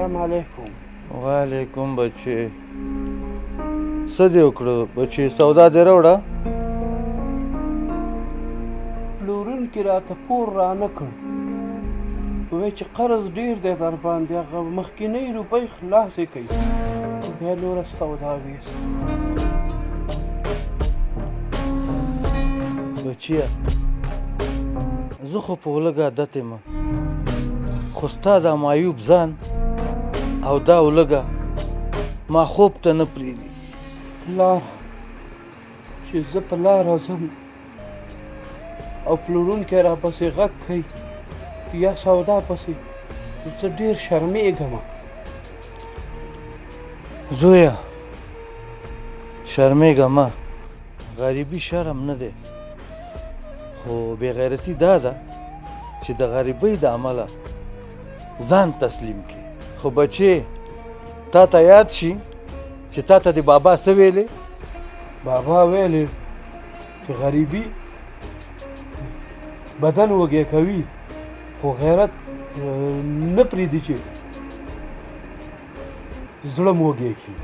السلام علیکم. وعلیکم بچې. څه دې وکړو بچې؟ سودا دې راوړه. پلورونکي راته پور رانه کړ، وایي چې قرض ډېر دی در باندې، هغه مخکینۍ روپۍ خلاصې کوي. بیا نوره سودا ویسته. بچیه زه خو په ولږه عادت یم، خو ستا دا معیوب ځان او دا ولږه ما خوب ته نه پرېږدي. لاره چې زه په لاره ځم او پلورونکی راپسې غږ کوي یا سودا پسې، زه ډېر شرمېږم. زویه شرمېږه مه، غریبي شرم نه دی، خو بېغیرتي دا ده چې د غریبۍ د امله ځان تسلیم کړي. خو بچې تا ته یاد شي چې تا ته د بابا څه ویلې؟ بابا ویلې چې غریبي بدن وږی کوي، خو غیرت نه پرېږدي چې زړه م وږی کړي.